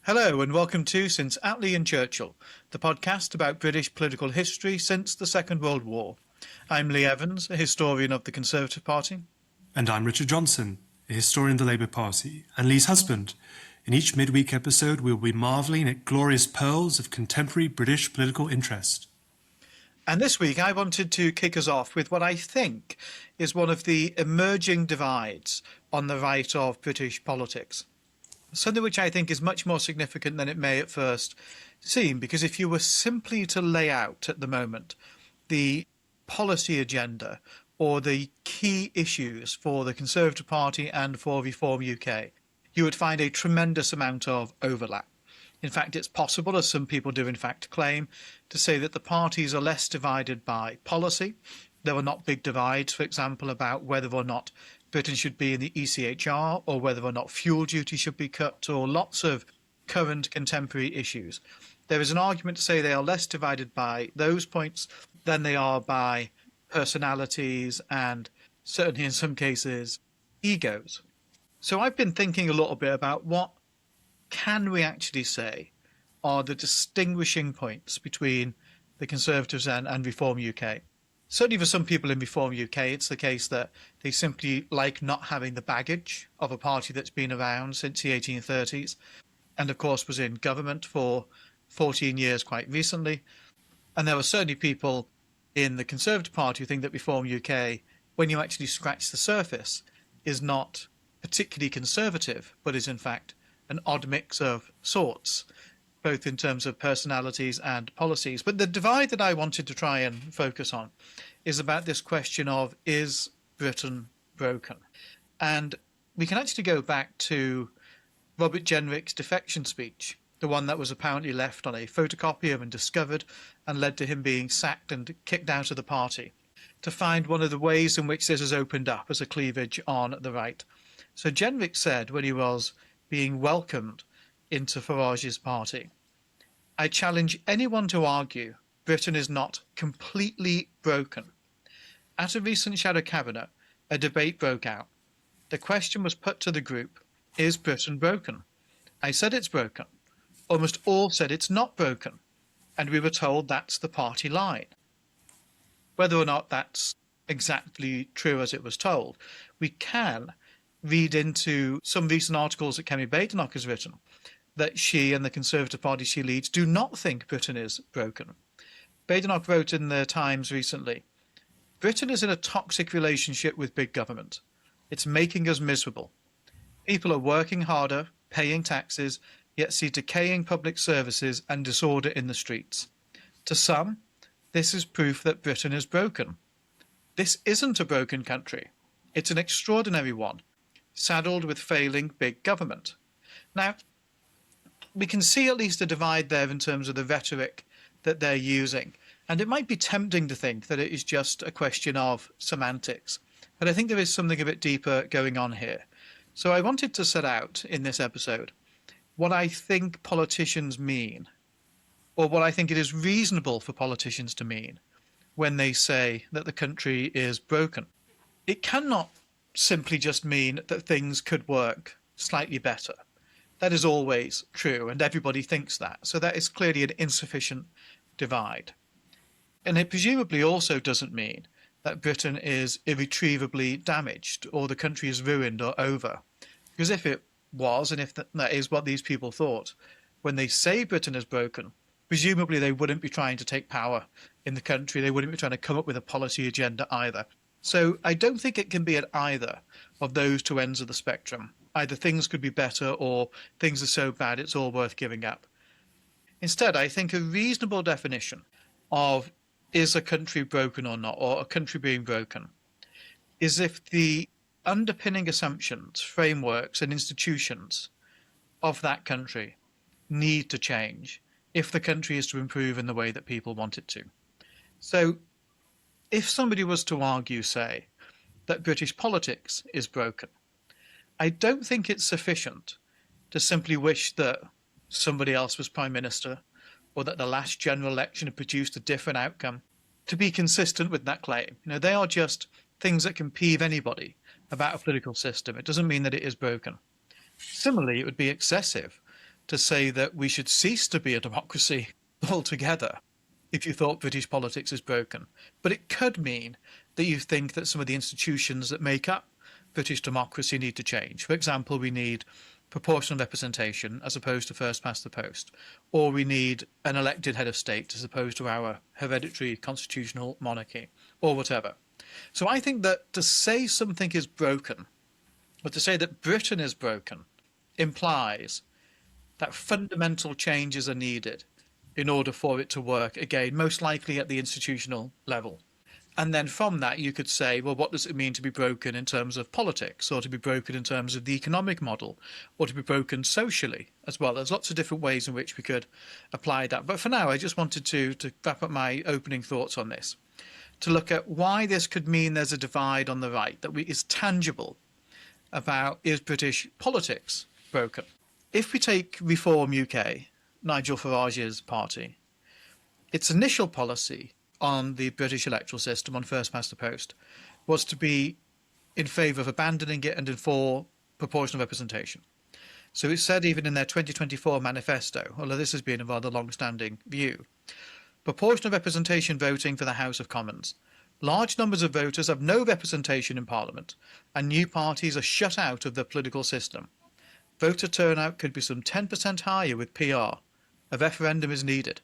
Hello and welcome to Since Attlee Churchill, the podcast about British political history since the Second World War. I'm Lee Evans, a historian of the Conservative Party. And I'm Richard Johnson, a historian of the Labour Party, and Lee's husband. In each midweek episode, we'll be marvelling at glorious pearls of contemporary British political interest. And this week I wanted to kick us off with what I think is one of the emerging divides on the right of British politics. Something which I think is much more significant than it may at first seem, because if you were simply to lay out at the moment the policy agenda or the key issues for the Conservative Party and for Reform UK, you would find a tremendous amount of overlap. In fact, it's possible, as some people do in fact claim, to say that the parties are less divided by policy. There are not big divides, for example, about whether or not Britain should be in the ECHR or whether or not fuel duty should be cut, or lots of current contemporary issues. There is an argument to say they are less divided by those points than they are by personalities and certainly in some cases egos. So I've been thinking a little bit about what can we actually say are the distinguishing points between the Conservatives and Reform UK. Certainly for some people in Reform UK, it's the case that they simply like not having the baggage of a party that's been around since the 1830s and, of course, was in government for 14 years quite recently. And there are certainly people in the Conservative Party who think that Reform UK, when you actually scratch the surface, is not particularly conservative, but is in fact an odd mix of sorts, both in terms of personalities and policies. But the divide that I wanted to try and focus on is about this question of, is Britain broken? And we can actually go back to Robert Jenrick's defection speech, the one that was apparently left on a photocopier and discovered and led to him being sacked and kicked out of the party, to find one of the ways in which this has opened up as a cleavage on the right. So Jenrick said, when he was being welcomed into Farage's party, "I challenge anyone to argue Britain is not completely broken. At a recent shadow cabinet, a debate broke out. The question was put to the group, is Britain broken? I said it's broken. Almost all said it's not broken. And we were told that's the party line." Whether or not that's exactly true as it was told, we can read into some recent articles that Kemi Badenoch has written that she and the Conservative Party she leads do not think Britain is broken. Badenoch wrote in the Times recently, "Britain is in a toxic relationship with big government. It's making us miserable. People are working harder, paying taxes, yet see decaying public services and disorder in the streets. To some, this is proof that Britain is broken. This isn't a broken country. It's an extraordinary one, saddled with failing big government." Now, we can see at least a divide there in terms of the rhetoric that they're using. And it might be tempting to think that it is just a question of semantics. But I think there is something a bit deeper going on here. So I wanted to set out in this episode what I think politicians mean, or what I think it is reasonable for politicians to mean when they say that the country is broken. It cannot simply just mean that things could work slightly better. That is always true, and everybody thinks that. So that is clearly an insufficient divide. And it presumably also doesn't mean that Britain is irretrievably damaged or the country is ruined or over. Because if it was, and if that is what these people thought, when they say Britain is broken, presumably they wouldn't be trying to take power in the country. They wouldn't be trying to come up with a policy agenda either. So I don't think it can be at either of those two ends of the spectrum. Either things could be better or things are so bad it's all worth giving up. Instead, I think a reasonable definition of is a country broken or not, or a country being broken, is if the underpinning assumptions, frameworks and institutions of that country need to change if the country is to improve in the way that people want it to. So if somebody was to argue, say, that British politics is broken, I don't think it's sufficient to simply wish that somebody else was Prime Minister or that the last general election had produced a different outcome to be consistent with that claim. They are just things that can peeve anybody about a political system. It doesn't mean that it is broken. Similarly, it would be excessive to say that we should cease to be a democracy altogether if you thought British politics is broken. But it could mean that you think that some of the institutions that make up British democracy need to change. For example, we need proportional representation as opposed to first past the post, or we need an elected head of state as opposed to our hereditary constitutional monarchy, or whatever. So I think that to say something is broken, or to say that Britain is broken, implies that fundamental changes are needed in order for it to work again, most likely at the institutional level. And then from that, you could say, well, what does it mean to be broken in terms of politics, or to be broken in terms of the economic model, or to be broken socially as well? There's lots of different ways in which we could apply that. But for now, I just wanted to wrap up my opening thoughts on this, to look at why this could mean there's a divide on the right that is tangible about, is British politics broken? If we take Reform UK, Nigel Farage's party, its initial policy on the British electoral system, on first past the post, was to be in favour of abandoning it and for proportional representation. So it said even in their 2024 manifesto, although this has been a rather long-standing view, proportional representation voting for the House of Commons. Large numbers of voters have no representation in Parliament, and new parties are shut out of the political system. Voter turnout could be some 10% higher with PR. A referendum is needed.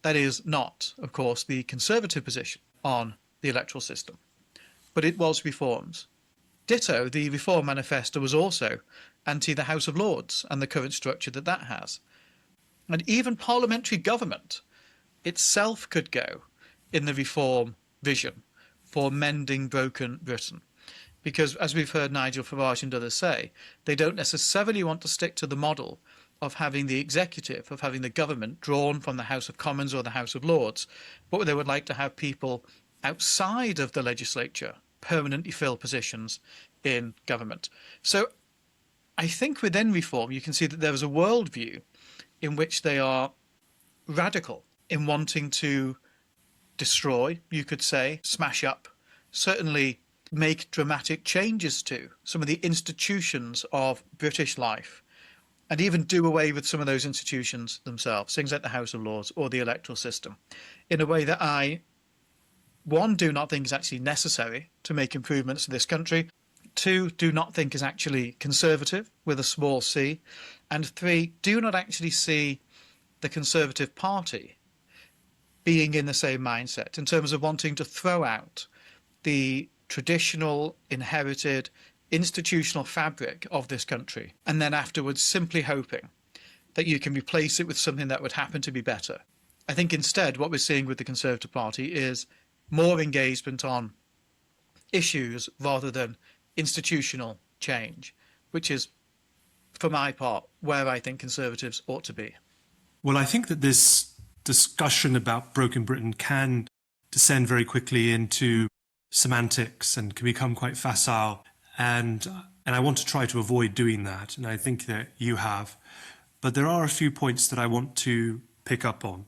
That is not, of course, the Conservative position on the electoral system, but it was reforms. Ditto, the Reform Manifesto was also anti the House of Lords and the current structure that that has. And even parliamentary government itself could go in the reform vision for mending broken Britain. Because, as we've heard Nigel Farage and others say, they don't necessarily want to stick to the model of having the executive, of having the government drawn from the House of Commons or the House of Lords, but they would like to have people outside of the legislature permanently fill positions in government. So I think within Reform you can see that there is a worldview in which they are radical in wanting to destroy, you could say, smash up, certainly make dramatic changes to some of the institutions of British life, and even do away with some of those institutions themselves, things like the House of Lords or the electoral system, in a way that I, one, do not think is actually necessary to make improvements to this country, two, do not think is actually conservative with a small c, and three, do not actually see the Conservative Party being in the same mindset in terms of wanting to throw out the traditional, inherited, institutional fabric of this country, and then afterwards simply hoping that you can replace it with something that would happen to be better. I think instead what we're seeing with the Conservative Party is more engagement on issues rather than institutional change, which is, for my part, where I think Conservatives ought to be. Well, I think that this discussion about broken Britain can descend very quickly into semantics and can become quite facile. And I want to try to avoid doing that, and I think that you have. But there are a few points that I want to pick up on.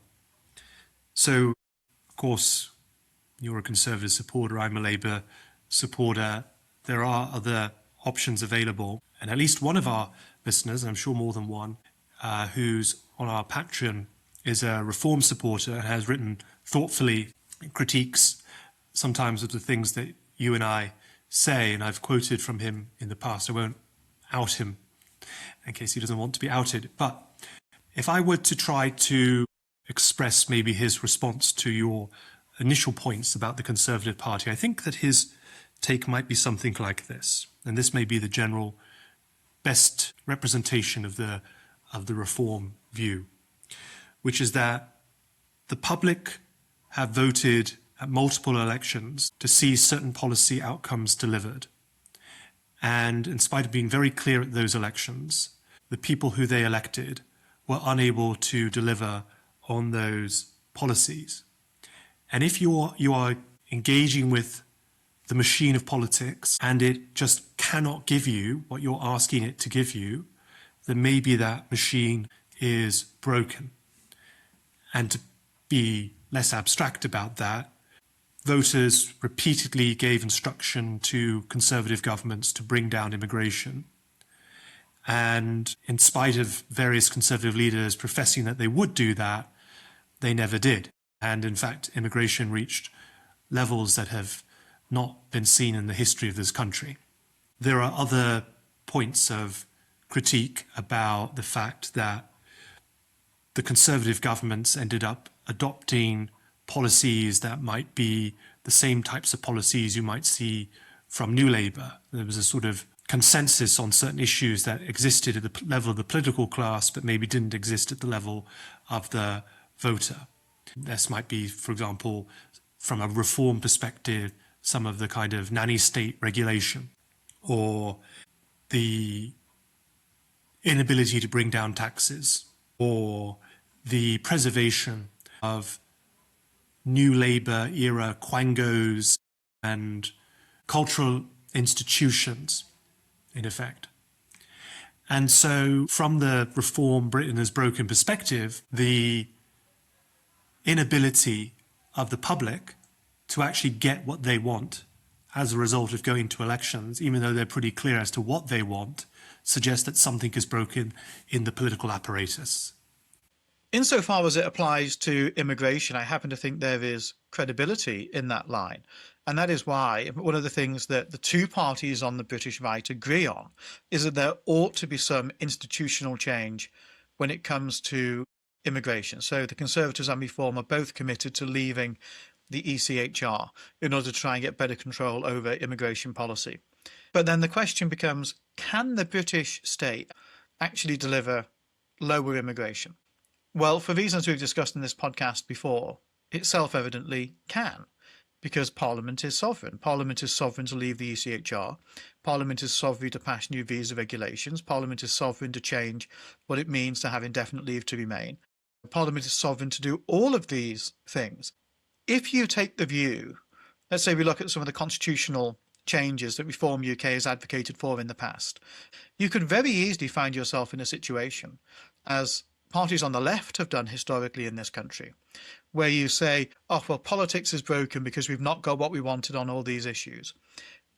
So, of course, you're a Conservative supporter, I'm a Labour supporter. There are other options available. And at least one of our listeners, and I'm sure more than one, who's on our Patreon, is a Reform supporter and has written thoughtfully critiques sometimes of the things that you and I say, and I've quoted from him in the past. I won't out him in case he doesn't want to be outed. But if I were to try to express maybe his response to your initial points about the Conservative Party, I think that his take might be something like this. And this may be the general best representation of the Reform view, which is that the public have voted at multiple elections to see certain policy outcomes delivered. And in spite of being very clear at those elections, the people who they elected were unable to deliver on those policies. And if you are engaging with the machine of politics and it just cannot give you what you're asking it to give you, then maybe that machine is broken. And to be less abstract about that, voters repeatedly gave instruction to Conservative governments to bring down immigration. And in spite of various Conservative leaders professing that they would do that, they never did. And in fact, immigration reached levels that have not been seen in the history of this country. There are other points of critique about the fact that the Conservative governments ended up adopting policies that might be the same types of policies you might see from New Labour. There was a sort of consensus on certain issues that existed at the level of the political class, but maybe didn't exist at the level of the voter. This might be, for example, from a reform perspective, some of the kind of nanny state regulation, or the inability to bring down taxes, or the preservation of New Labour era quangos and cultural institutions, in effect. And so from the Reform Britain has broken perspective, the inability of the public to actually get what they want as a result of going to elections, even though they're pretty clear as to what they want, suggests that something is broken in the political apparatus. Insofar as it applies to immigration, I happen to think there is credibility in that line. And that is why one of the things that the two parties on the British right agree on is that there ought to be some institutional change when it comes to immigration. So the Conservatives and Reform are both committed to leaving the ECHR in order to try and get better control over immigration policy. But then the question becomes, can the British state actually deliver lower immigration? Well, for reasons we've discussed in this podcast before, it self-evidently can, because Parliament is sovereign. Parliament is sovereign to leave the ECHR. Parliament is sovereign to pass new visa regulations. Parliament is sovereign to change what it means to have indefinite leave to remain. Parliament is sovereign to do all of these things. If you take the view, let's say we look at some of the constitutional changes that Reform UK has advocated for in the past, you could very easily find yourself in a situation, as parties on the left have done historically in this country, where you say, oh, well, politics is broken because we've not got what we wanted on all these issues.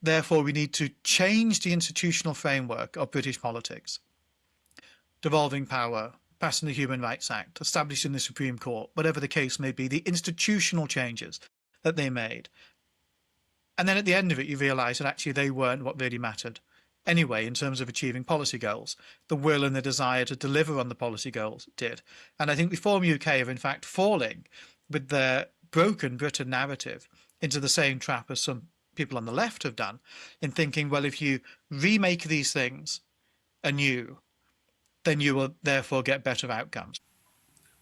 Therefore, we need to change the institutional framework of British politics. Devolving power, passing the Human Rights Act, establishing the Supreme Court, whatever the case may be, the institutional changes that they made. And then at the end of it, you realise that actually they weren't what really mattered anyway in terms of achieving policy goals. The will and the desire to deliver on the policy goals did. And I think Reform UK are in fact falling with their broken Britain narrative into the same trap as some people on the left have done, in thinking, well, if you remake these things anew, then you will therefore get better outcomes.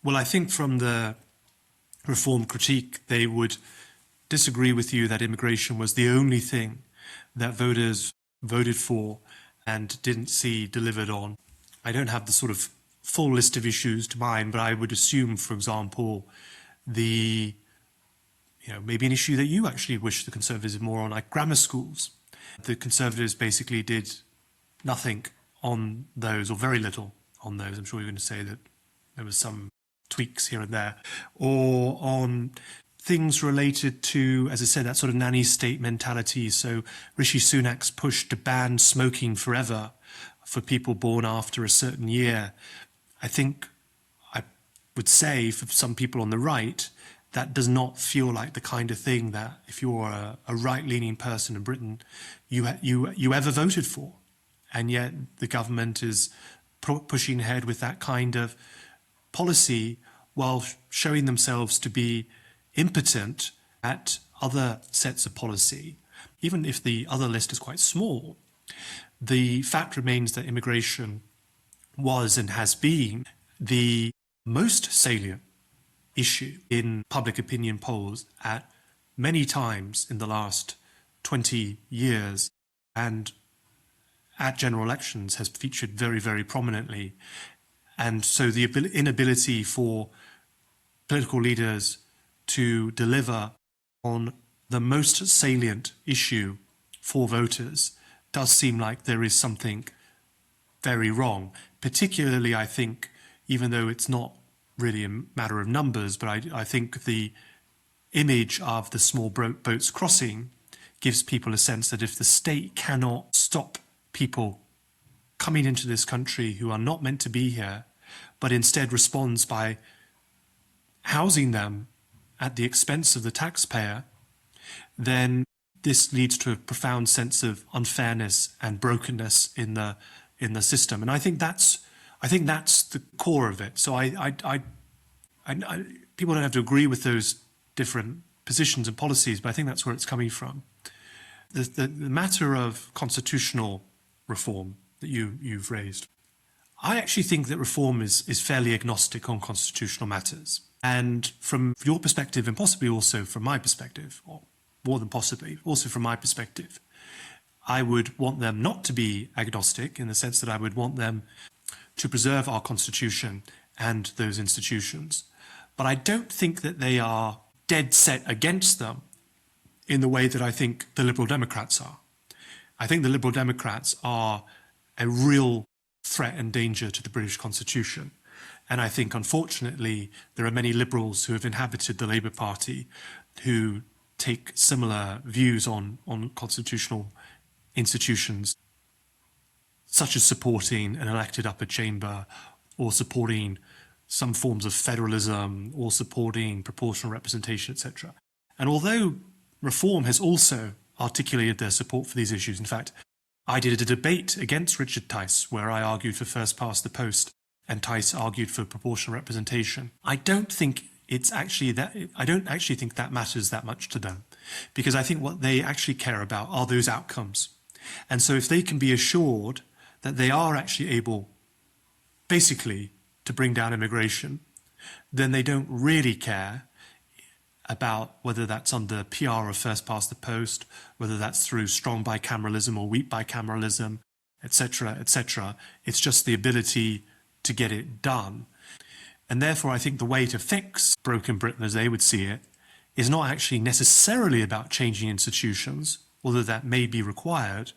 Well, I think from the Reform critique, they would disagree with you that immigration was the only thing that voters voted for and didn't see delivered on. I don't have the sort of full list of issues to mind, but I would assume, for example, maybe an issue that you actually wish the Conservatives had more on, like grammar schools. The Conservatives basically did nothing on those, or very little on those. I'm sure you're going to say that there was some tweaks here and there, or on things related to, as I said, that sort of nanny state mentality. So Rishi Sunak's push to ban smoking forever for people born after a certain year. I think I would say for some people on the right, that does not feel like the kind of thing that if you're a right-leaning person in Britain, you ever voted for. And yet the government is pushing ahead with that kind of policy while showing themselves to be impotent at other sets of policy. Even if the other list is quite small, the fact remains that immigration was and has been the most salient issue in public opinion polls at many times in the last 20 years, and at general elections has featured very, very prominently. And so the inability for political leaders to deliver on the most salient issue for voters does seem like there is something very wrong. Particularly, I think, even though it's not really a matter of numbers, but I think the image of the small boats crossing gives people a sense that if the state cannot stop people coming into this country who are not meant to be here, but instead responds by housing them at the expense of the taxpayer, then this leads to a profound sense of unfairness and brokenness in the system. And I think that's the core of it. So people don't have to agree with those different positions and policies, but I think that's where it's coming from. The matter of constitutional reform that you've raised, I actually think that reform is fairly agnostic on constitutional matters. And from your perspective, and possibly also from my perspective, or more than possibly, also from my perspective, I would want them not to be agnostic, in the sense that I would want them to preserve our constitution and those institutions. But I don't think that they are dead set against them in the way that I think the Liberal Democrats are. I think the Liberal Democrats are a real threat and danger to the British Constitution. And I think, unfortunately, there are many Liberals who have inhabited the Labour Party who take similar views on constitutional institutions, such as supporting an elected upper chamber, or supporting some forms of federalism, or supporting proportional representation, etc. And although Reform has also articulated their support for these issues, in fact, I did a debate against Richard Tice where I argued for first past the post and Tice argued for proportional representation. I don't actually think that matters that much to them, because I think what they actually care about are those outcomes. And so if they can be assured that they are actually able, basically, to bring down immigration, then they don't really care about whether that's under PR or first past the post, whether that's through strong bicameralism or weak bicameralism, etc., etc. It's just the ability to get it done. And therefore, I think the way to fix broken Britain, as they would see it, is not actually necessarily about changing institutions, although that may be required,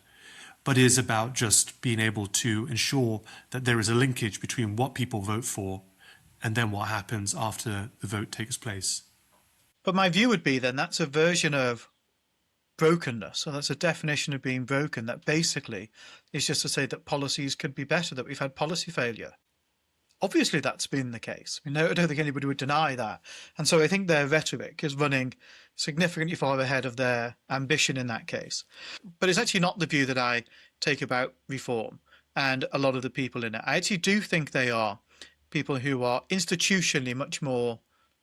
but is about just being able to ensure that there is a linkage between what people vote for and then what happens after the vote takes place. But my view would be then that's a version of brokenness. So that's a definition of being broken, that basically is just to say that policies could be better, that we've had policy failure. Obviously, that's been the case. I don't think anybody would deny that. And so I think their rhetoric is running significantly far ahead of their ambition in that case. But it's actually not the view that I take about reform and a lot of the people in it. I actually do think they are people who are institutionally much more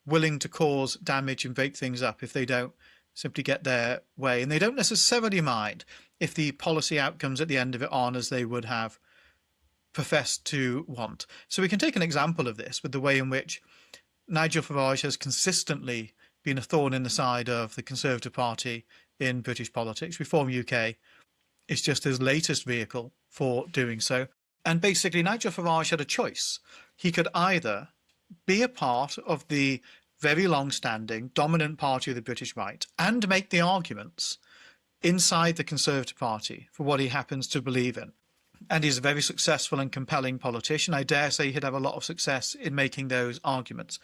willing to cause damage and break things up if they don't simply get their way. And they don't necessarily mind if the policy outcomes at the end of it aren't as they would have professed to want. So we can take an example of this with the way in which Nigel Farage has consistently been a thorn in the side of the Conservative Party in British politics. Reform UK is just his latest vehicle for doing so. And basically, Nigel Farage had a choice. He could either be a part of the very long-standing dominant party of the British right and make the arguments inside the Conservative Party for what he happens to believe in. And he's a very successful and compelling politician. I dare say he'd have a lot of success in making those arguments.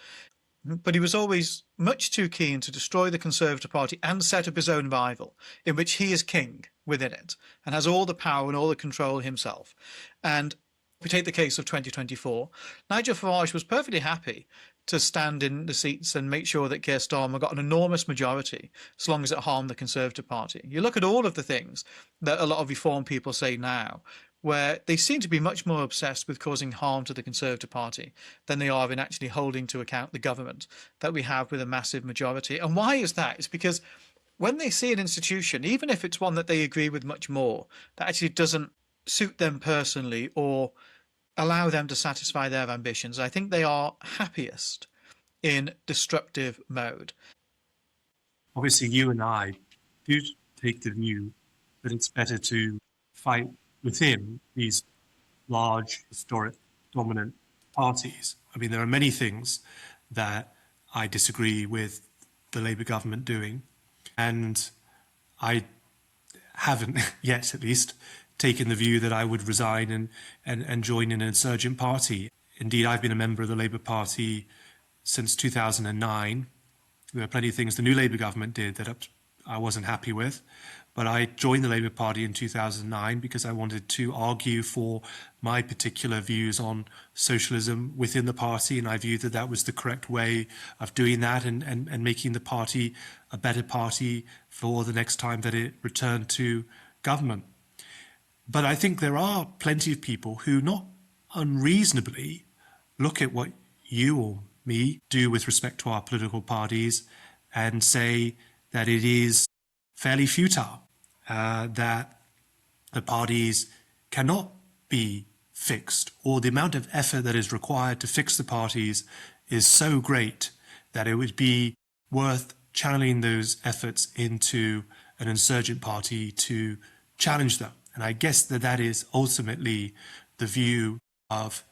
But he was always much too keen to destroy the Conservative Party and set up his own rival, in which he is king within it and has all the power and all the control himself. And if we take the case of 2024, Nigel Farage was perfectly happy to stand in the seats and make sure that Keir Starmer got an enormous majority, as long as it harmed the Conservative Party. You look at all of the things that a lot of reform people say now, where they seem to be much more obsessed with causing harm to the Conservative Party than they are in actually holding to account the government that we have with a massive majority. And why is that? It's because when they see an institution, even if it's one that they agree with much more, that actually doesn't suit them personally or allow them to satisfy their ambitions, I think they are happiest in destructive mode. Obviously, you and I do take the view that it's better to fight within these large, historic, dominant parties. I mean, there are many things that I disagree with the Labour government doing, and I haven't yet, at least, taken the view that I would resign and join an insurgent party. Indeed, I've been a member of the Labour Party since 2009. There are plenty of things the new Labour government did that I wasn't happy with, But I joined the Labour Party in 2009 because I wanted to argue for my particular views on socialism within the party, and I viewed that that was the correct way of doing that and making the party a better party for the next time that it returned to government. But I think there are plenty of people who not unreasonably look at what you or me do with respect to our political parties and say that it is fairly futile, that the parties cannot be fixed, or the amount of effort that is required to fix the parties is so great that it would be worth channeling those efforts into an insurgent party to challenge them. And I guess that that is ultimately the view of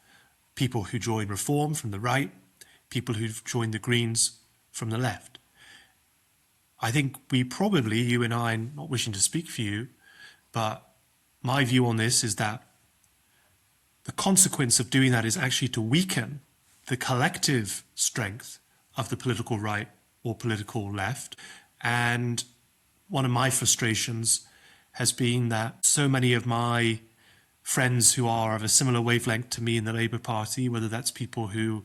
people who join Reform from the right, people who've joined the Greens from the left. I think we probably, you and I, not wishing to speak for you, but my view on this is that the consequence of doing that is actually to weaken the collective strength of the political right or political left. And one of my frustrations has been that so many of my friends who are of a similar wavelength to me in the Labour Party, whether that's people who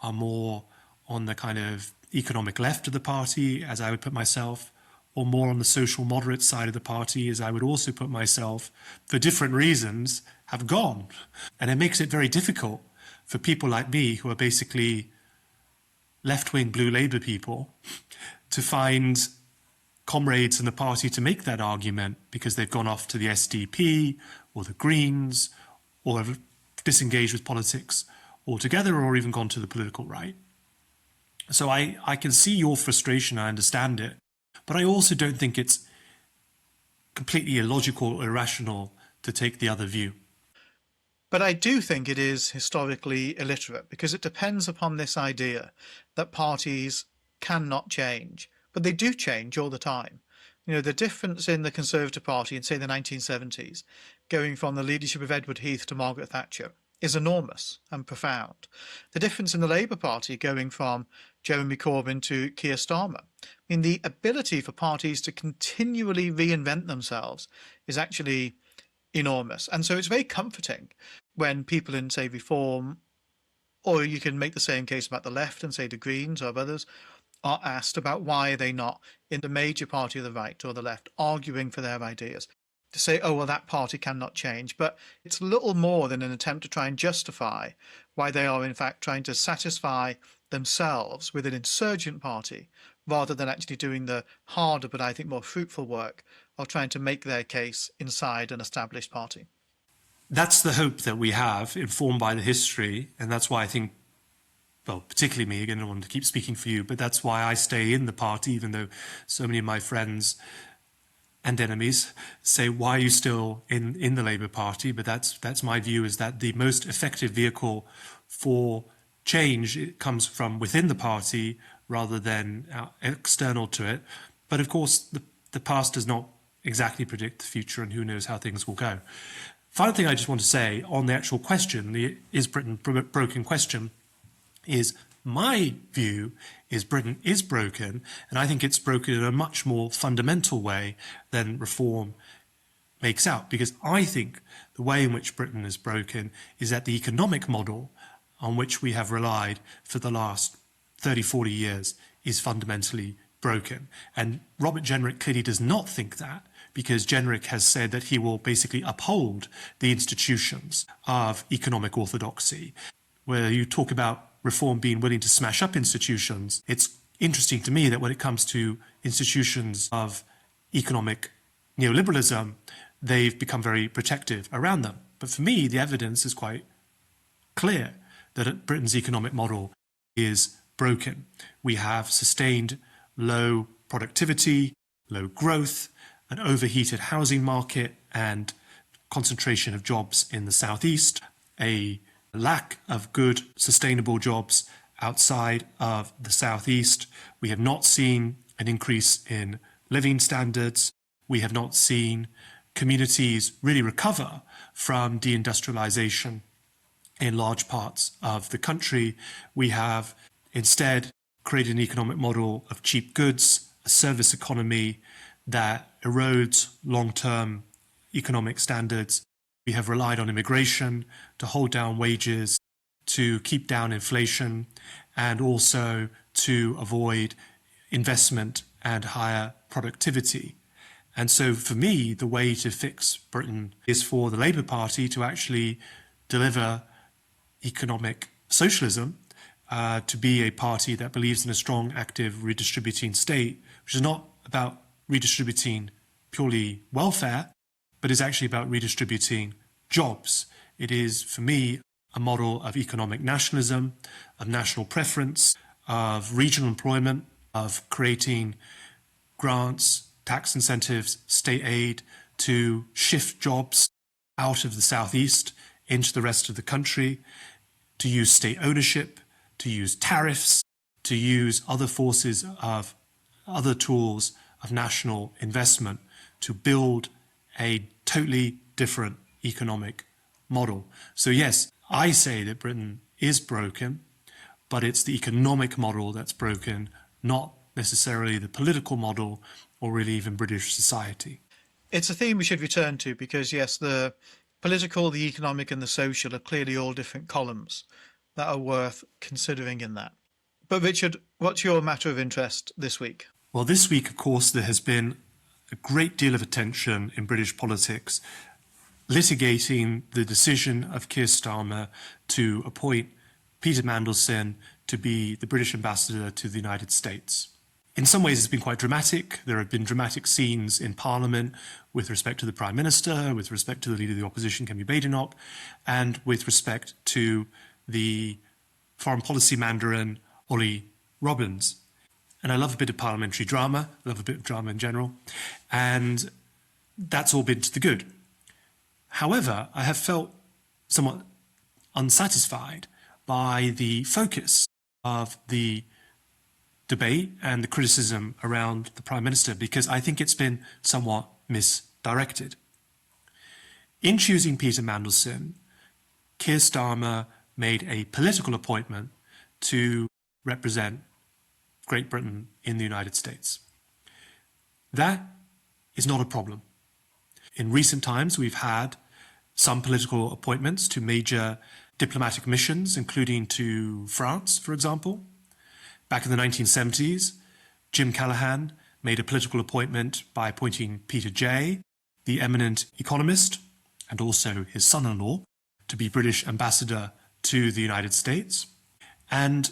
are more on the kind of economic left of the party, as I would put myself, or more on the social moderate side of the party, as I would also put myself, for different reasons, have gone. And it makes it very difficult for people like me, who are basically left-wing blue Labour people, to find comrades in the party to make that argument, because they've gone off to the SDP or the Greens, or have disengaged with politics altogether, or even gone to the political right. So I can see your frustration, I understand it, but I also don't think it's completely illogical or irrational to take the other view. But I do think it is historically illiterate, because it depends upon this idea that parties cannot change, but they do change all the time. You know, the difference in the Conservative Party in, say, the 1970s, going from the leadership of Edward Heath to Margaret Thatcher, is enormous and profound. The difference in the Labour Party going from Jeremy Corbyn to Keir Starmer, I mean, the ability for parties to continually reinvent themselves is actually enormous. And so it's very comforting when people in, say, Reform, or you can make the same case about the left and say the Greens or others, are asked about why are they not in the major party of the right or the left arguing for their ideas, to say, oh, well, that party cannot change. But it's little more than an attempt to try and justify why they are in fact trying to satisfy themselves with an insurgent party, rather than actually doing the harder but I think more fruitful work of trying to make their case inside an established party. That's the hope that we have, informed by the history, and that's why I think, well, particularly me, again, I don't want to keep speaking for you, but that's why I stay in the party, even though so many of my friends and enemies say, why are you still in the Labour Party? But that's my view, is that the most effective vehicle for change, it comes from within the party rather than external to it. But of course, the past does not exactly predict the future, and who knows how things will go. Final thing I just want to say on the actual question, the is Britain broken question, is my view is Britain is broken, and I think it's broken in a much more fundamental way than Reform makes out, because I think the way in which Britain is broken is that the economic model on which we have relied for the last 30, 40 years is fundamentally broken. And Robert Jenrick clearly does not think that, because Jenrick has said that he will basically uphold the institutions of economic orthodoxy. Where you talk about Reform being willing to smash up institutions, it's interesting to me that when it comes to institutions of economic neoliberalism, they've become very protective around them. But for me, the evidence is quite clear that Britain's economic model is broken. We have sustained low productivity, low growth, an overheated housing market and concentration of jobs in the southeast, a lack of good sustainable jobs outside of the southeast. We have not seen an increase in living standards. We have not seen communities really recover from deindustrialization in large parts of the country. We have instead created an economic model of cheap goods, a service economy that erodes long-term economic standards. We have relied on immigration to hold down wages, to keep down inflation, and also to avoid investment and higher productivity. And so for me, the way to fix Britain is for the Labour Party to actually deliver economic socialism, to be a party that believes in a strong, active, redistributing state, which is not about redistributing purely welfare, but is actually about redistributing jobs. It is, for me, a model of economic nationalism, of national preference, of regional employment, of creating grants, tax incentives, state aid to shift jobs out of the southeast into the rest of the country, to use state ownership, to use tariffs, to use other forces of other tools of national investment to build a totally different economic model. So yes, I say that Britain is broken, but it's the economic model that's broken, not necessarily the political model or really even British society. It's a theme we should return to because, yes, the political, the economic and the social are clearly all different columns that are worth considering in that. But Richard, what's your matter of interest this week? Well, this week, of course, there has been a great deal of attention in British politics litigating the decision of Keir Starmer to appoint Peter Mandelson to be the British ambassador to the United States. In some ways, it's been quite dramatic. There have been dramatic scenes in Parliament with respect to the Prime Minister, with respect to the Leader of the Opposition, Kemi Badenoch, and with respect to the foreign policy mandarin, Ollie Robbins. And I love a bit of parliamentary drama. I love a bit of drama in general. And that's all been to the good. However, I have felt somewhat unsatisfied by the focus of the debate and the criticism around the Prime Minister because I think it's been somewhat misdirected. In choosing Peter Mandelson, Keir Starmer made a political appointment to represent Great Britain in the United States. That is not a problem. In recent times, we've had some political appointments to major diplomatic missions, including to France, for example. Back in the 1970s, Jim Callaghan made a political appointment by appointing Peter Jay, the eminent economist, and also his son-in-law, to be British ambassador to the United States. And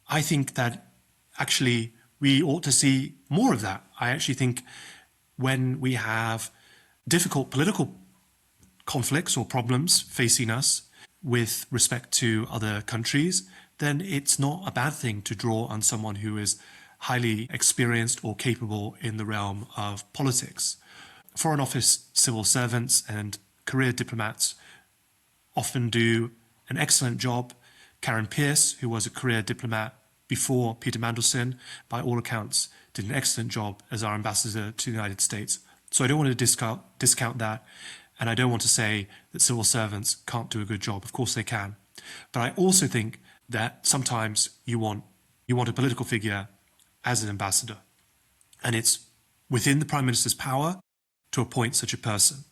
I think that actually we ought to see more of that. I actually think when we have difficult political conflicts or problems facing us with respect to other countries, then it's not a bad thing to draw on someone who is highly experienced or capable in the realm of politics. Foreign Office civil servants and career diplomats often do an excellent job. Karen Pierce, who was a career diplomat before Peter Mandelson, by all accounts, did an excellent job as our ambassador to the United States. So I don't want to discount that, and I don't want to say that civil servants can't do a good job. Of course they can. But I also think that sometimes you want a political figure as an ambassador, and it's within the Prime Minister's power to appoint such a person.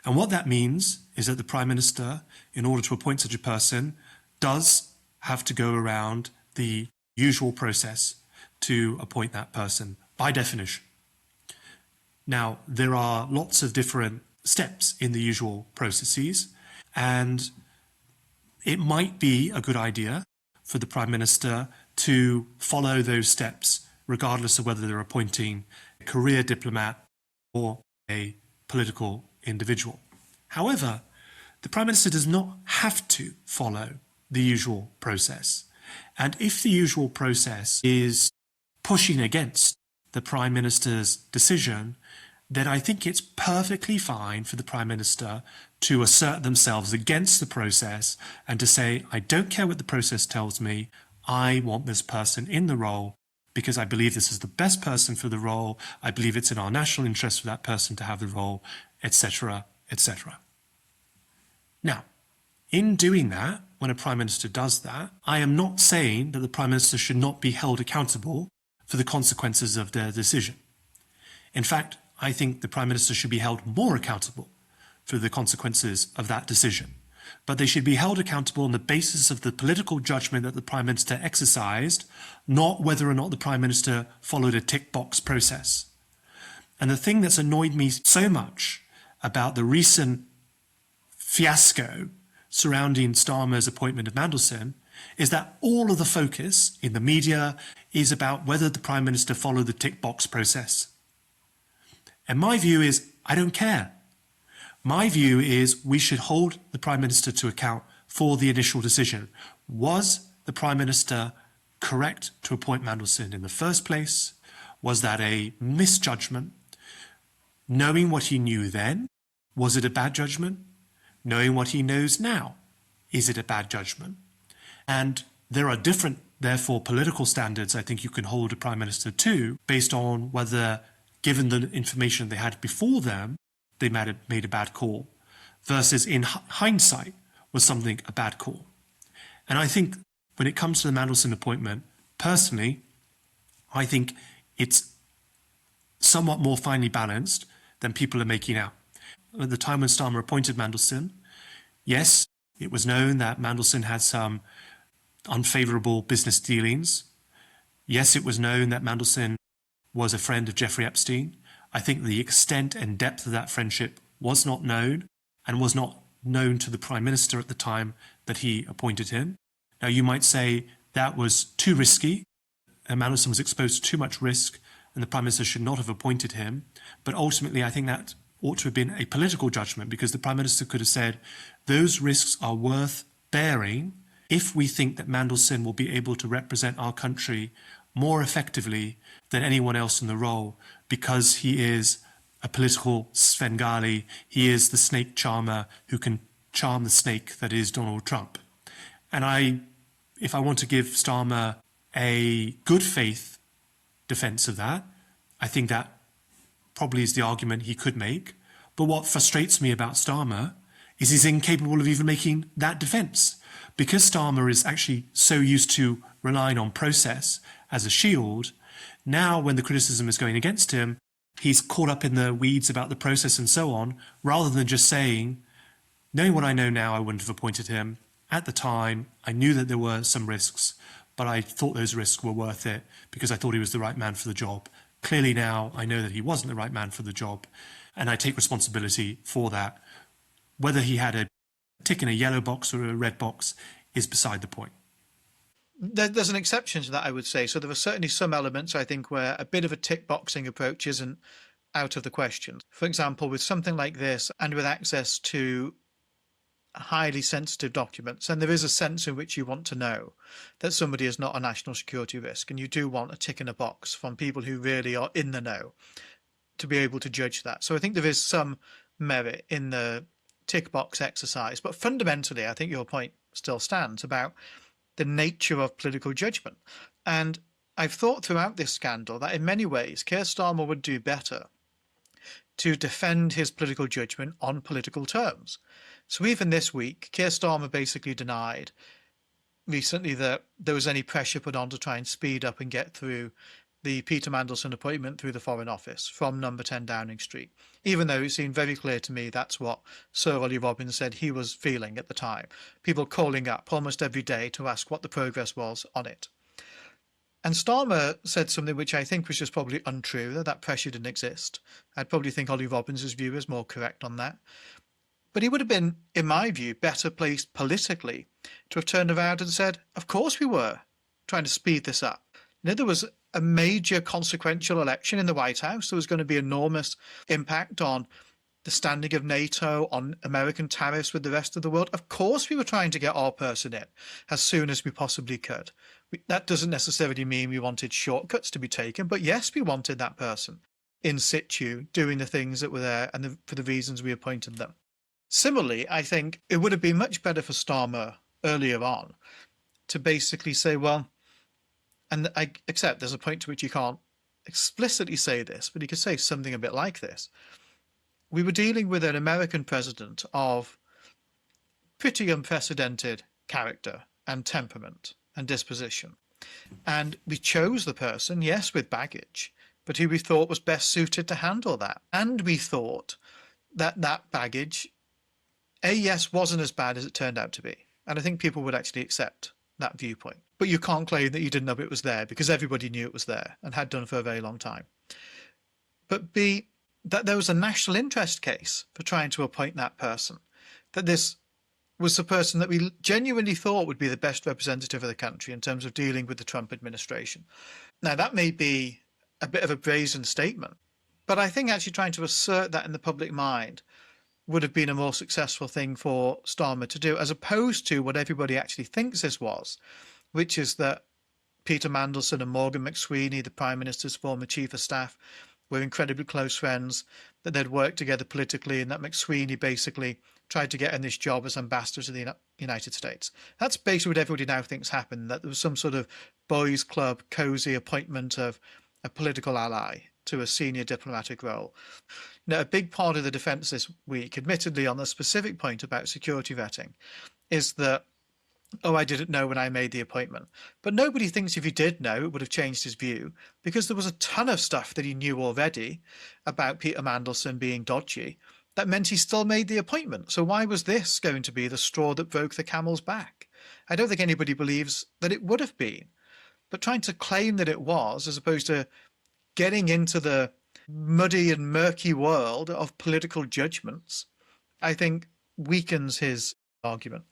And what that means is that the Prime Minister, in order to appoint such a person, does have to go around the usual process to appoint that person, by definition. Now, there are lots of different steps in the usual processes, and it might be a good idea for the Prime Minister to follow those steps, regardless of whether they're appointing a career diplomat or a political individual. However, the Prime Minister does not have to follow the usual process. And if the usual process is pushing against the Prime Minister's decision, then I think it's perfectly fine for the Prime Minister to assert themselves against the process and to say, I don't care what the process tells me, I want this person in the role because I believe this is the best person for the role, I believe it's in our national interest for that person to have the role, etc., etc. Now, in doing that, when a Prime Minister does that, I am not saying that the Prime Minister should not be held accountable for the consequences of their decision. In fact, I think the Prime Minister should be held more accountable for the consequences of that decision. But they should be held accountable on the basis of the political judgment that the Prime Minister exercised, not whether or not the Prime Minister followed a tick box process. And the thing that's annoyed me so much about the recent fiasco surrounding Starmer's appointment of Mandelson is that all of the focus in the media is about whether the Prime Minister followed the tick box process. And my view is, I don't care. My view is we should hold the Prime Minister to account for the initial decision. Was the Prime Minister correct to appoint Mandelson in the first place? Was that a misjudgment? Knowing what he knew then, was it a bad judgment? Knowing what he knows now, is it a bad judgment? And there are different, therefore, political standards I think you can hold a Prime Minister to based on whether, given the information they had before them, they made a bad call, versus in hindsight, was something a bad call. And I think when it comes to the Mandelson appointment, personally, I think it's somewhat more finely balanced than people are making out. At the time when Starmer appointed Mandelson, yes, it was known that Mandelson had some unfavourable business dealings. Yes, it was known that Mandelson was a friend of Jeffrey Epstein. I think the extent and depth of that friendship was not known and was not known to the Prime Minister at the time that he appointed him. Now, you might say that was too risky, and Mandelson was exposed to too much risk, and the Prime Minister should not have appointed him. But ultimately, I think that ought to have been a political judgment, because the Prime Minister could have said, those risks are worth bearing if we think that Mandelson will be able to represent our country more effectively than anyone else in the role, because he is a political Svengali, he is the snake charmer who can charm the snake that is Donald Trump. And if I want to give Starmer a good faith defence of that, I think that probably is the argument he could make. But what frustrates me about Starmer is he's incapable of even making that defence. Because Starmer is actually so used to relying on process as a shield, now when the criticism is going against him, he's caught up in the weeds about the process and so on, rather than just saying, knowing what I know now, I wouldn't have appointed him. At the time, I knew that there were some risks, but I thought those risks were worth it because I thought he was the right man for the job. Clearly now, I know that he wasn't the right man for the job, and I take responsibility for that. Whether he had a tick in a yellow box or a red box is beside the point. There's an exception to that, I would say. So there are certainly some elements, I think, where a bit of a tick boxing approach isn't out of the question. For example, with something like this and with access to highly sensitive documents, and there is a sense in which you want to know that somebody is not a national security risk, and you do want a tick in a box from people who really are in the know to be able to judge that. So I think there is some merit in the tick box exercise, but fundamentally I think your point still stands about the nature of political judgment. And I've thought throughout this scandal that in many ways Keir Starmer would do better to defend his political judgment on political terms. So even this week, Keir Starmer basically denied recently that there was any pressure put on to try and speed up and get through the Peter Mandelson appointment through the Foreign Office from number 10 Downing Street, even though it seemed very clear to me that's what Sir Ollie Robbins said he was feeling at the time. People calling up almost every day to ask what the progress was on it. And Starmer said something which I think was just probably untrue, that that pressure didn't exist. I'd probably think Ollie Robbins' view is more correct on that. But he would have been, in my view, better placed politically to have turned around and said, of course we were trying to speed this up. You know, there was a major consequential election in the White House. There was going to be enormous impact on the standing of NATO, on American tariffs with the rest of the world. Of course we were trying to get our person in as soon as we possibly could. That doesn't necessarily mean we wanted shortcuts to be taken, but yes, we wanted that person in situ doing the things that were there and for the reasons we appointed them. Similarly, I think it would have been much better for Starmer earlier on to basically say, well, and I accept there's a point to which you can't explicitly say this, but you could say something a bit like this. We were dealing with an American president of pretty unprecedented character and temperament and disposition. And we chose the person, yes, with baggage, but who we thought was best suited to handle that. And we thought that that baggage, yes, wasn't as bad as it turned out to be. And I think people would actually accept that viewpoint. But you can't claim that you didn't know it was there, because everybody knew it was there and had done for a very long time. But B, that there was a national interest case for trying to appoint that person, that this was the person that we genuinely thought would be the best representative of the country in terms of dealing with the Trump administration. Now, that may be a bit of a brazen statement, but I think actually trying to assert that in the public mind would have been a more successful thing for Starmer to do, as opposed to what everybody actually thinks this was, which is that Peter Mandelson and Morgan McSweeney, the Prime Minister's former Chief of Staff, were incredibly close friends, that they'd worked together politically, and that McSweeney basically tried to get in this job as ambassador to the United States. That's basically what everybody now thinks happened, that there was some sort of boys' club, cosy appointment of a political ally to a senior diplomatic role. Now, a big part of the defence this week, admittedly on the specific point about security vetting, is that, oh, I didn't know when I made the appointment. But nobody thinks if he did know, it would have changed his view, because there was a ton of stuff that he knew already about Peter Mandelson being dodgy. That meant he still made the appointment. So why was this going to be the straw that broke the camel's back? I don't think anybody believes that it would have been. But trying to claim that it was, as opposed to getting into the muddy and murky world of political judgments, I think weakens his argument.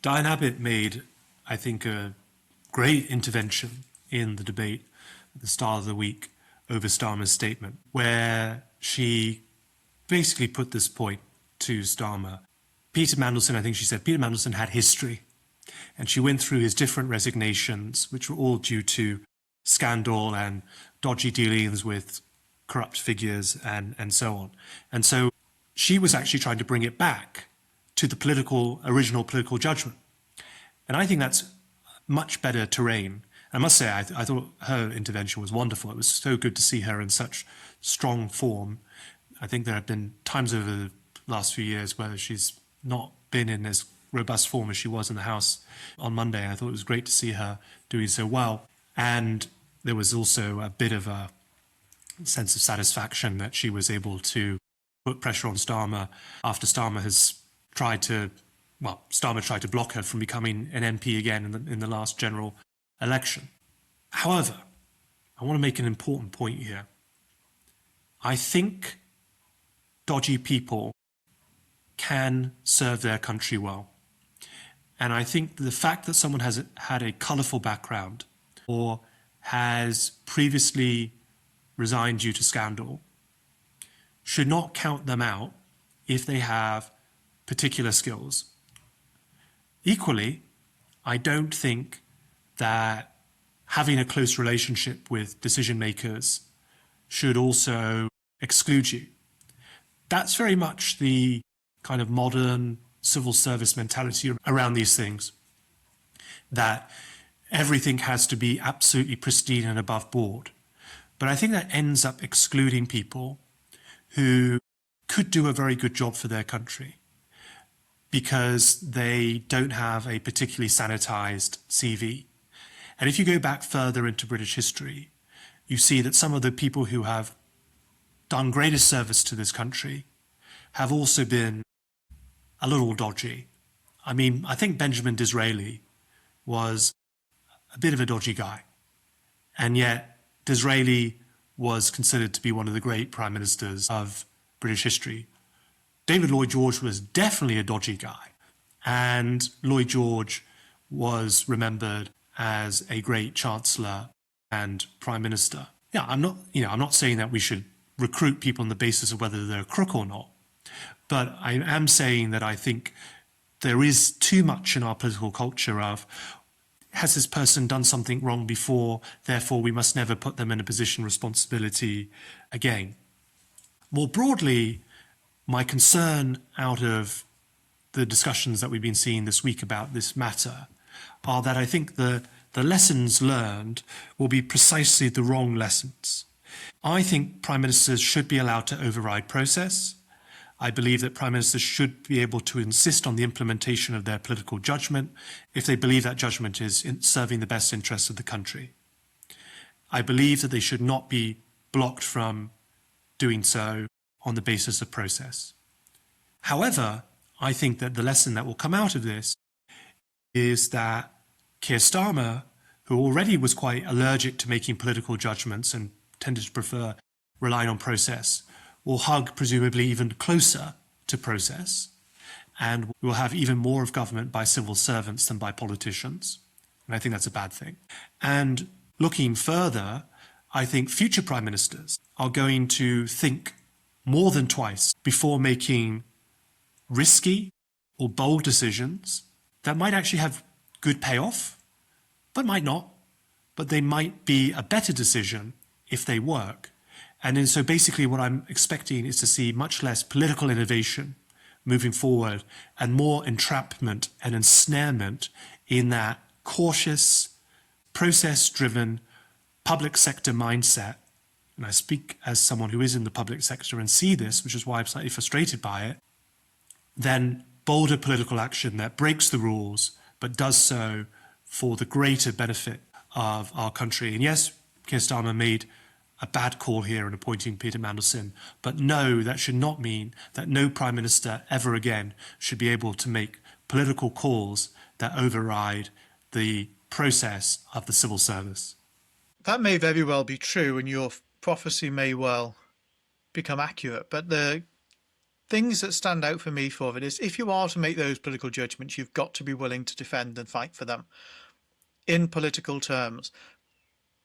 Diane Abbott made, I think, a great intervention in the debate at the start of the week over Starmer's statement, where she basically put this point to Starmer. Peter Mandelson, I think she said, Peter Mandelson had history. And she went through his different resignations, which were all due to scandal and dodgy dealings with corrupt figures and so on. And so she was actually trying to bring it back to the original political judgment. And I think that's much better terrain. I must say, I thought her intervention was wonderful. It was so good to see her in such strong form. I think there have been times over the last few years where she's not been in as robust form as she was in the House on Monday. I thought it was great to see her doing so well. And there was also a bit of a sense of satisfaction that she was able to put pressure on Starmer after Starmer tried to block her from becoming an MP again in the last general election. However, I want to make an important point here. I think dodgy people can serve their country well. And I think the fact that someone has had a colourful background or has previously resigned due to scandal should not count them out if they have particular skills. Equally, I don't think that having a close relationship with decision makers should also exclude you. That's very much the kind of modern civil service mentality around these things, that everything has to be absolutely pristine and above board. But I think that ends up excluding people who could do a very good job for their country because they don't have a particularly sanitized CV. And if you go back further into British history, you see that some of the people who have done greatest service to this country have also been a little dodgy. I mean, I think Benjamin Disraeli was a bit of a dodgy guy. And yet Disraeli was considered to be one of the great prime ministers of British history. David Lloyd George was definitely a dodgy guy. And Lloyd George was remembered as a great chancellor and prime minister. Yeah, I'm not saying that we should recruit people on the basis of whether they're a crook or not. But I am saying that I think there is too much in our political culture of, has this person done something wrong before, therefore we must never put them in a position of responsibility again. More broadly, my concern out of the discussions that we've been seeing this week about this matter are that I think the lessons learned will be precisely the wrong lessons. I think prime ministers should be allowed to override process. I believe that prime ministers should be able to insist on the implementation of their political judgment if they believe that judgment is serving the best interests of the country. I believe that they should not be blocked from doing so on the basis of process. However, I think that the lesson that will come out of this is that Keir Starmer, who already was quite allergic to making political judgments and tended to prefer relying on process, will hug presumably even closer to process, and we'll have even more of government by civil servants than by politicians. And I think that's a bad thing. And looking further, I think future prime ministers are going to think more than twice before making risky or bold decisions that might actually have good payoff, but might not. But they might be a better decision if they work. And then so basically what I'm expecting is to see much less political innovation moving forward and more entrapment and ensnarement in that cautious, process-driven public sector mindset. And I speak as someone who is in the public sector and see this, which is why I'm slightly frustrated by it, then bolder political action that breaks the rules, but does so for the greater benefit of our country. And yes, Keir Starmer made a bad call here in appointing Peter Mandelson, but no, that should not mean that no Prime Minister ever again should be able to make political calls that override the process of the civil service. That may very well be true, and your prophecy may well become accurate, but the things that stand out for me for it is if you are to make those political judgments, you've got to be willing to defend and fight for them in political terms,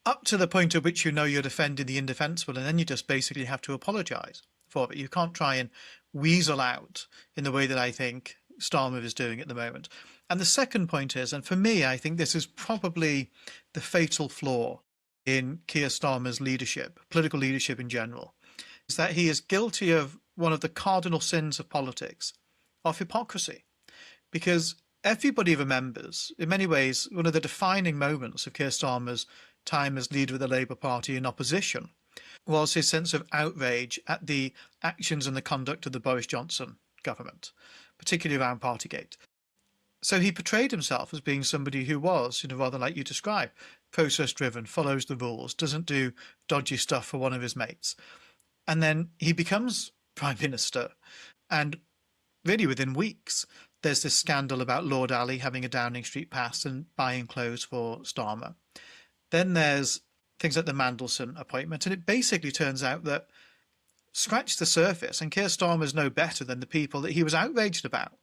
up to the point at which you know you're defending the indefensible, and then you just basically have to apologise for it. You can't try and weasel out in the way that I think Starmer is doing at the moment. And the second point is, and for me, I think this is probably the fatal flaw in Keir Starmer's leadership, political leadership in general, is that he is guilty of one of the cardinal sins of politics, of hypocrisy. Because everybody remembers, in many ways, one of the defining moments of Keir Starmer's time as leader of the Labour Party in opposition was his sense of outrage at the actions and the conduct of the Boris Johnson government, particularly around Partygate. So he portrayed himself as being somebody who was, rather like you describe, process-driven, follows the rules, doesn't do dodgy stuff for one of his mates. And then he becomes Prime Minister, and really within weeks, there's this scandal about Lord Ali having a Downing Street pass and buying clothes for Starmer. Then there's things like the Mandelson appointment, and it basically turns out that scratch the surface, and Keir Starmer's no better than the people that he was outraged about.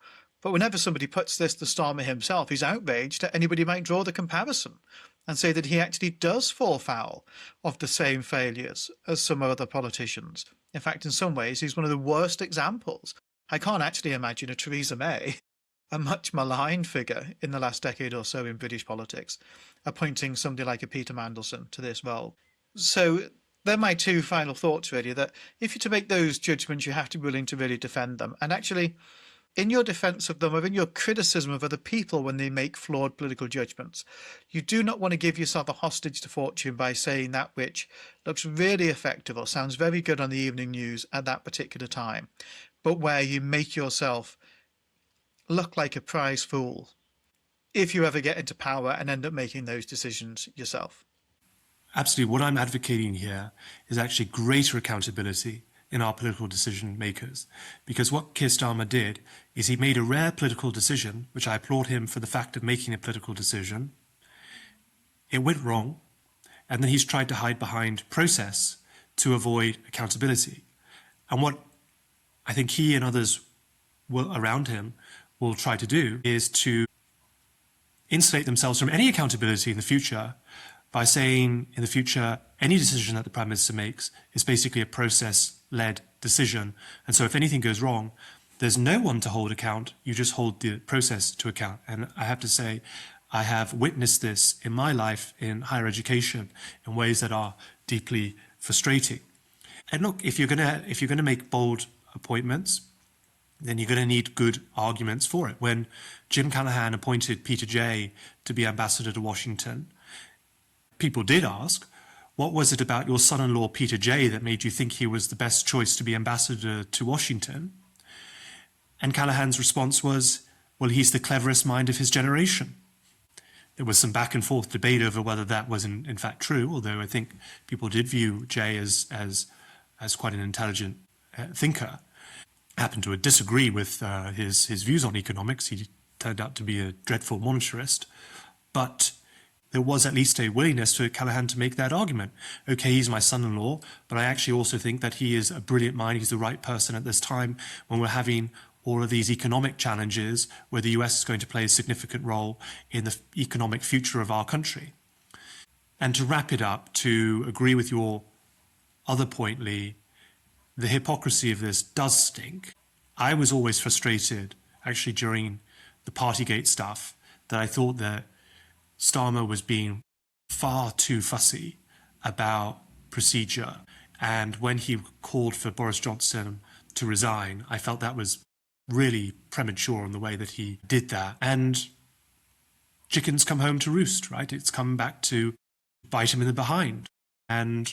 But whenever somebody puts this to Starmer himself, he's outraged that anybody might draw the comparison and say that he actually does fall foul of the same failures as some other politicians. In fact, in some ways, he's one of the worst examples. I can't actually imagine a Theresa May, a much maligned figure in the last decade or so in British politics, appointing somebody like a Peter Mandelson to this role. So they're my two final thoughts, really, that if you're to make those judgments, you have to be willing to really defend them. And actually, in your defence of them, or in your criticism of other people when they make flawed political judgments, you do not want to give yourself a hostage to fortune by saying that which looks really effective or sounds very good on the evening news at that particular time, but where you make yourself look like a prize fool if you ever get into power and end up making those decisions yourself. Absolutely. What I'm advocating here is actually greater accountability in our political decision makers. Because what Keir Starmer did is he made a rare political decision, which I applaud him for the fact of making a political decision. It went wrong, and then he's tried to hide behind process to avoid accountability. And what I think he and others around him will try to do is to insulate themselves from any accountability in the future by saying in the future any decision that the Prime Minister makes is basically a process-led decision. And so if anything goes wrong, there's no one to hold account. You just hold the process to account. And I have to say, I have witnessed this in my life in higher education in ways that are deeply frustrating. And look, if you're going to make bold appointments, then you're going to need good arguments for it. When Jim Callaghan appointed Peter Jay to be ambassador to Washington, people did ask, what was it about your son-in-law Peter Jay that made you think he was the best choice to be ambassador to Washington? And Callaghan's response was, well, he's the cleverest mind of his generation. There was some back and forth debate over whether that was in fact true, although I think people did view Jay as quite an intelligent thinker. I happened to disagree with his views on economics. He turned out to be a dreadful monetarist. But there was at least a willingness for Callaghan to make that argument. Okay, he's my son-in-law, but I actually also think that he is a brilliant mind. He's the right person at this time when we're having all of these economic challenges where the US is going to play a significant role in the economic future of our country. And to wrap it up, to agree with your other point, Lee, the hypocrisy of this does stink. I was always frustrated, actually, during the Partygate stuff, that I thought that Starmer was being far too fussy about procedure. And when he called for Boris Johnson to resign, I felt that was really premature in the way that he did that. And chickens come home to roost, right? It's come back to bite him in the behind. And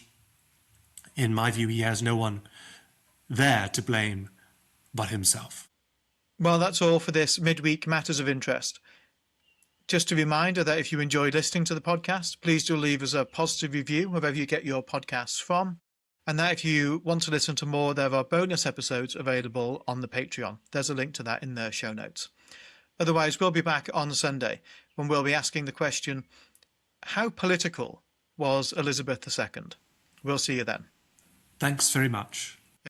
in my view, he has no one there to blame but himself. Well, that's all for this midweek Matters of Interest. Just a reminder that if you enjoyed listening to the podcast, please do leave us a positive review wherever you get your podcasts from. And that if you want to listen to more, there are bonus episodes available on the Patreon. There's a link to that in the show notes. Otherwise, we'll be back on Sunday when we'll be asking the question, how political was Elizabeth II? We'll see you then. Thanks very much.